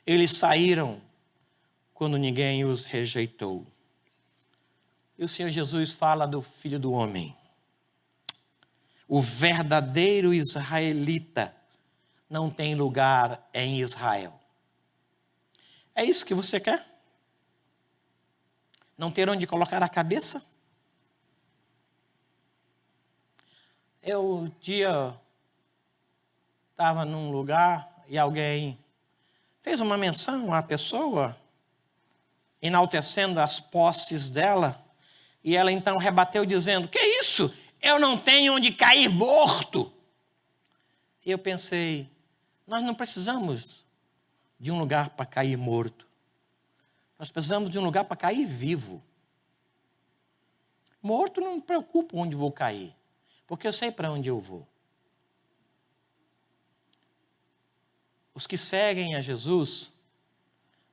Eles saíram quando ninguém os rejeitou. E o Senhor Jesus fala do Filho do Homem. O verdadeiro israelita não tem lugar em Israel. É isso que você quer? Não ter onde colocar a cabeça? Eu um dia estava num lugar e alguém fez uma menção à pessoa, enaltecendo as posses dela, e ela então rebateu dizendo, que isso? Eu não tenho onde cair morto. E eu pensei, nós não precisamos de um lugar para cair morto. Nós precisamos de um lugar para cair vivo. Morto não me preocupa onde vou cair, porque eu sei para onde eu vou. Os que seguem a Jesus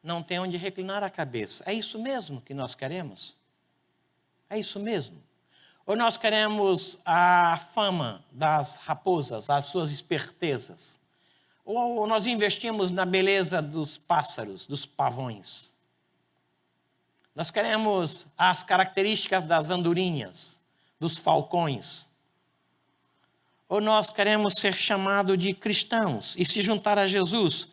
não têm onde reclinar a cabeça. É isso mesmo que nós queremos? É isso mesmo? Ou nós queremos a fama das raposas, as suas espertezas? Ou nós investimos na beleza dos pássaros, dos pavões? Nós queremos as características das andorinhas, dos falcões? Ou nós queremos ser chamados de cristãos e se juntar a Jesus,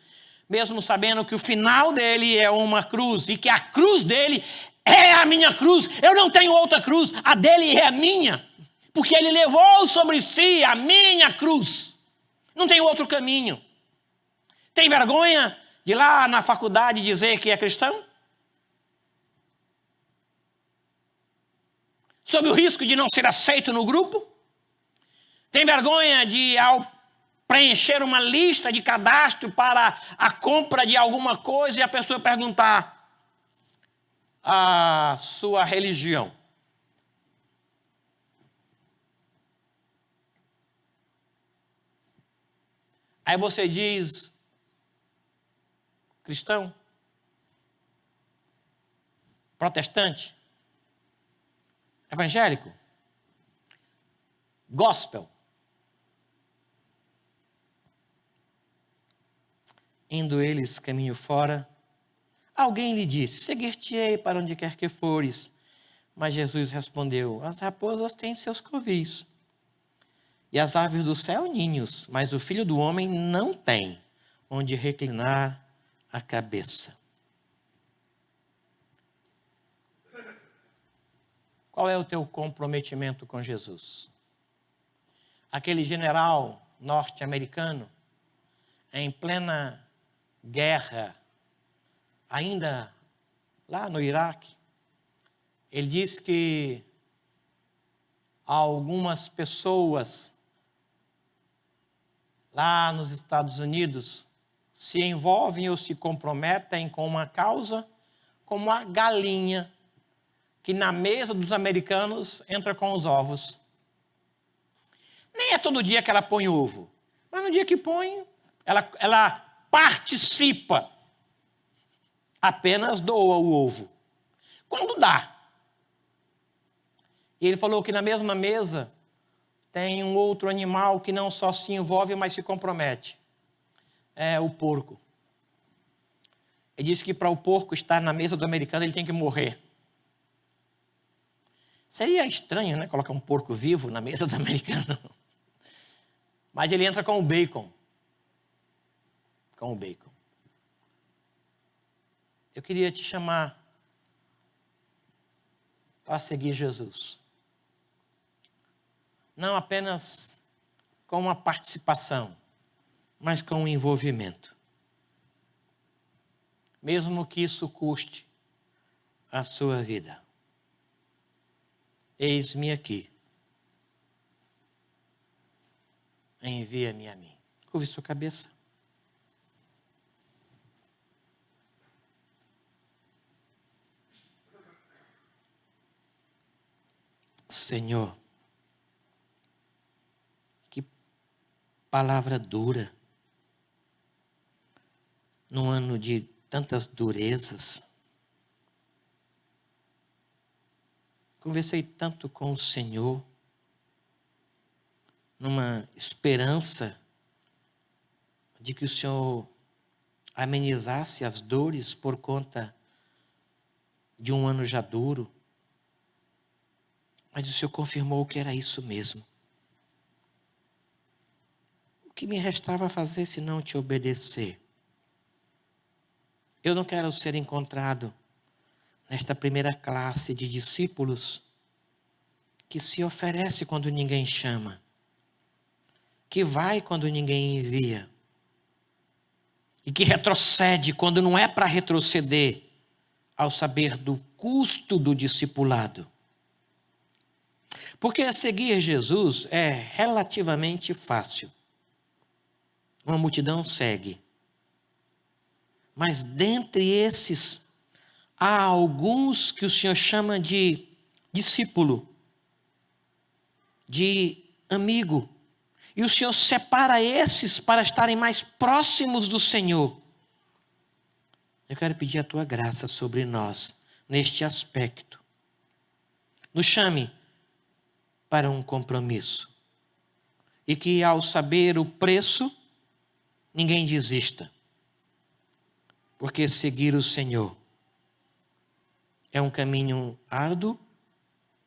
mesmo sabendo que o final dele é uma cruz e que a cruz dele é a minha cruz. Eu não tenho outra cruz, a dele é a minha, porque ele levou sobre si a minha cruz. Não tem outro caminho. Tem vergonha de ir lá na faculdade dizer que é cristão? Sob o risco de não ser aceito no grupo? Tem vergonha de, ao preencher uma lista de cadastro para a compra de alguma coisa e a pessoa perguntar a sua religião? Aí você diz, cristão? Protestante? Evangélico? Gospel? Indo eles caminho fora, alguém lhe disse, seguir-te-ei para onde quer que fores. Mas Jesus respondeu, as raposas têm seus covis, e as aves do céu ninhos, mas o Filho do Homem não tem onde reclinar a cabeça. Qual é o teu comprometimento com Jesus? Aquele general norte-americano, em plena guerra, ainda lá no Iraque, ele diz que algumas pessoas lá nos Estados Unidos se envolvem ou se comprometem com uma causa como a galinha que na mesa dos americanos entra com os ovos. Nem é todo dia que ela põe ovo, mas no dia que põe, ela participa, apenas doa o ovo. Quando dá. E ele falou que na mesma mesa tem um outro animal que não só se envolve, mas se compromete. É o porco. Ele disse que para o porco estar na mesa do americano, ele tem que morrer. Seria estranho, né? Colocar um porco vivo na mesa do americano. Mas ele entra com o bacon. Com o bacon. Eu queria te chamar para seguir Jesus. Não apenas com uma participação, mas com um envolvimento. Mesmo que isso custe a sua vida. Eis-me aqui. Envia-me a mim. Curve sua cabeça. Senhor, que palavra dura. Num ano de tantas durezas. Conversei tanto com o Senhor, numa esperança de que o Senhor amenizasse as dores por conta de um ano já duro. Mas o Senhor confirmou que era isso mesmo. O que me restava fazer se não te obedecer? Eu não quero ser encontrado nesta primeira classe de discípulos que se oferece quando ninguém chama, que vai quando ninguém envia e que retrocede quando não é para retroceder ao saber do custo do discipulado. Porque seguir Jesus é relativamente fácil. Uma multidão segue. Mas dentre esses, há alguns que o Senhor chama de discípulo, de amigo. E o Senhor separa esses para estarem mais próximos do Senhor. Eu quero pedir a tua graça sobre nós, neste aspecto. Nos chame para um compromisso. E que ao saber o preço, ninguém desista. Porque seguir o Senhor é um caminho árduo,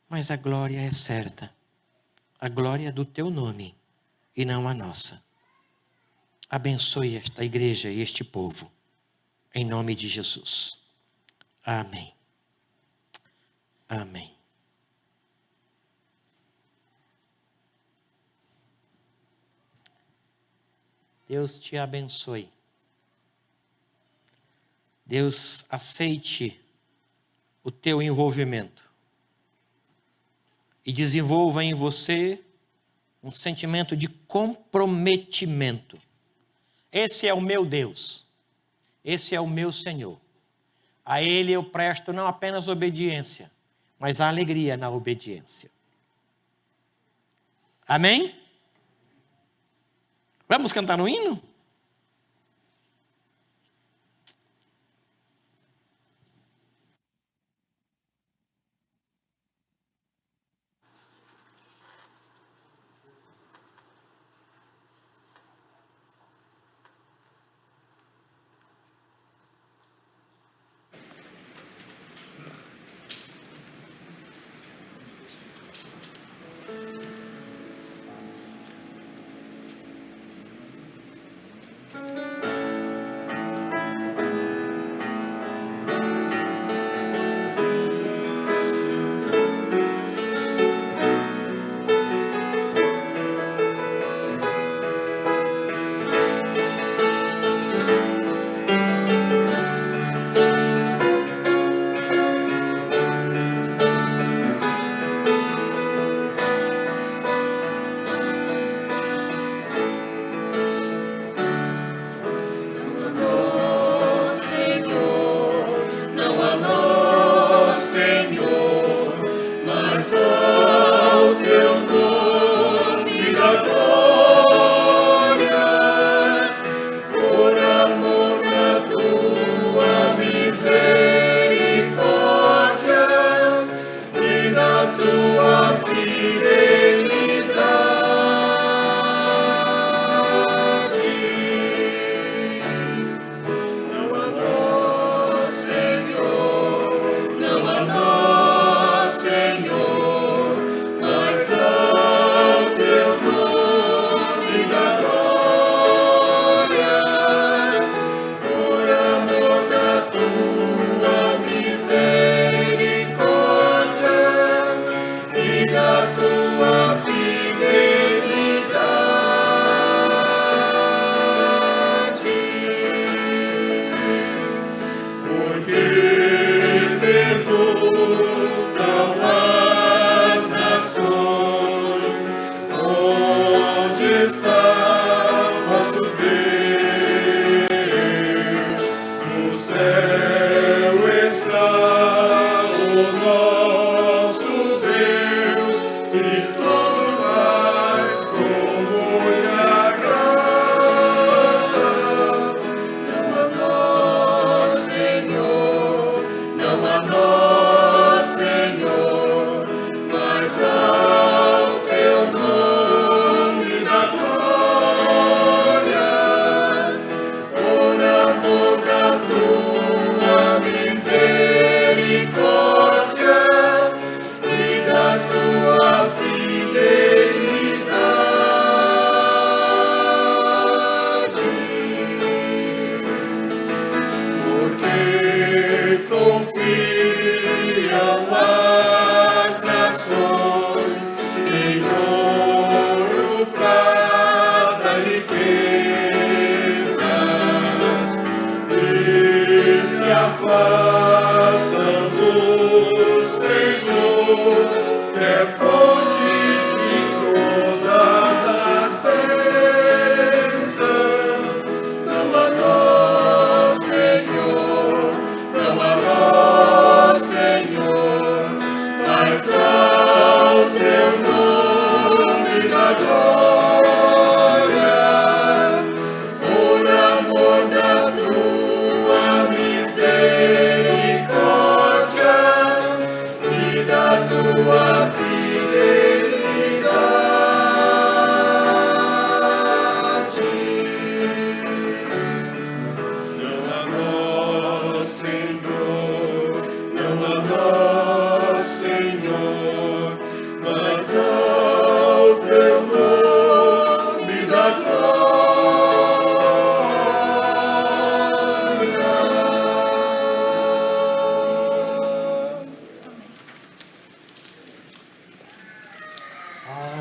mas a glória é certa. A glória é do teu nome e não a nossa. Abençoe esta igreja e este povo. Em nome de Jesus. Amém. Amém. Deus te abençoe. Deus aceite o teu envolvimento e desenvolva em você um sentimento de comprometimento. Esse é o meu Deus, esse é o meu Senhor. A Ele eu presto não apenas obediência, mas a alegria na obediência. Amém? Vamos cantar no hino?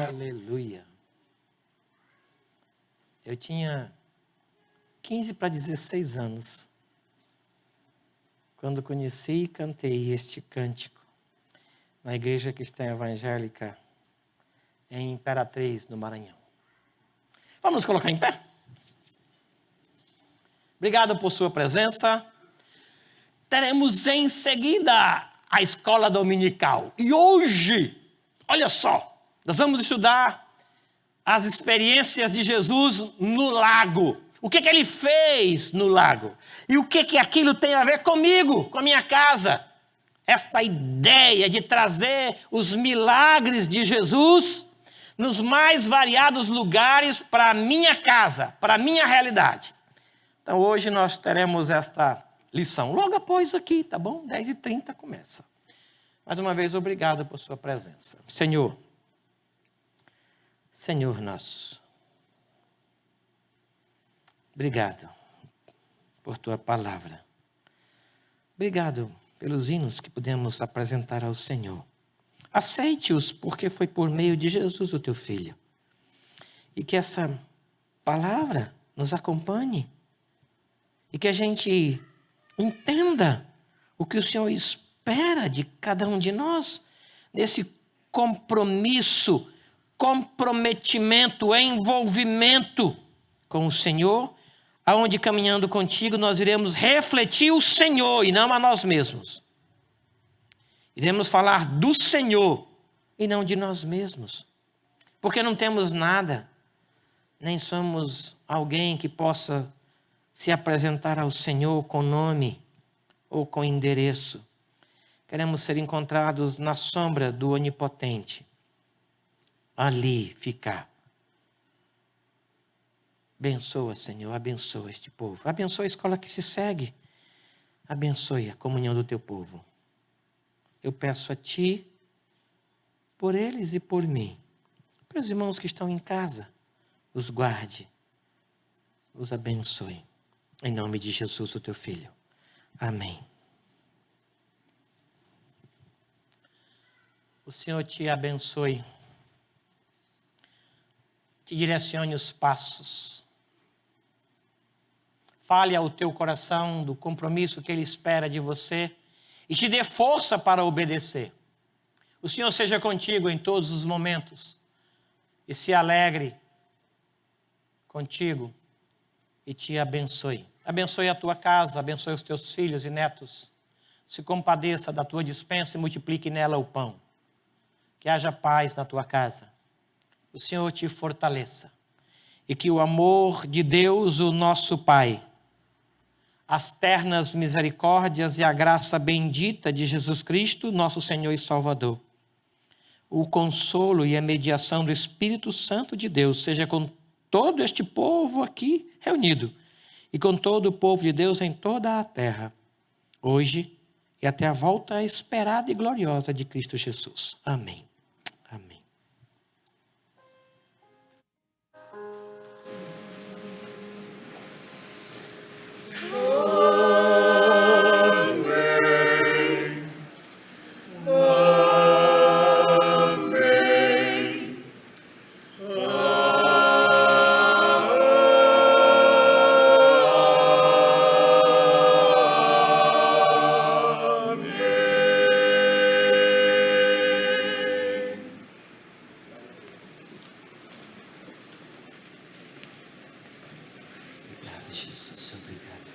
Aleluia. Eu tinha 15 para 16 anos quando conheci e cantei este cântico na Igreja Cristã Evangélica em Imperatriz, no Maranhão. Vamos nos colocar em pé? Obrigado por sua presença. Teremos em seguida a escola dominical. E hoje, olha só, nós vamos estudar as experiências de Jesus no lago. O que ele fez no lago? E o que aquilo tem a ver comigo, com a minha casa? Esta ideia de trazer os milagres de Jesus nos mais variados lugares para a minha casa, para a minha realidade. Então hoje nós teremos esta lição. Logo após aqui, tá bom? 10h30 começa. Mais uma vez, obrigado por sua presença. Senhor nosso, obrigado por tua palavra. Obrigado pelos hinos que pudemos apresentar ao Senhor. Aceite-os, porque foi por meio de Jesus, o teu Filho. E que essa palavra nos acompanhe. E que a gente entenda o que o Senhor espera de cada um de nós, nesse comprometimento, envolvimento com o Senhor, aonde caminhando contigo nós iremos refletir o Senhor e não a nós mesmos. Iremos falar do Senhor e não de nós mesmos, porque não temos nada, nem somos alguém que possa se apresentar ao Senhor com nome ou com endereço. Queremos ser encontrados na sombra do Onipotente. Ali ficar. Abençoa, Senhor, abençoa este povo. Abençoa a escola que se segue. Abençoe a comunhão do teu povo. Eu peço a ti, por eles e por mim, para os irmãos que estão em casa, os guarde, os abençoe. Em nome de Jesus, o teu Filho. Amém. O Senhor te abençoe, te direcione os passos. Fale ao teu coração do compromisso que Ele espera de você e te dê força para obedecer. O Senhor seja contigo em todos os momentos e se alegre contigo e te abençoe. Abençoe a tua casa, abençoe os teus filhos e netos. Se compadeça da tua despensa e multiplique nela o pão. que haja paz na tua casa. O Senhor te fortaleça. E que o amor de Deus, o nosso Pai, as ternas misericórdias e a graça bendita de Jesus Cristo, nosso Senhor e Salvador, o consolo e a mediação do Espírito Santo de Deus, seja com todo este povo aqui reunido e com todo o povo de Deus em toda a terra, hoje e até a volta esperada e gloriosa de Cristo Jesus. Amém. Amém. Obrigado, Jesus. Obrigado.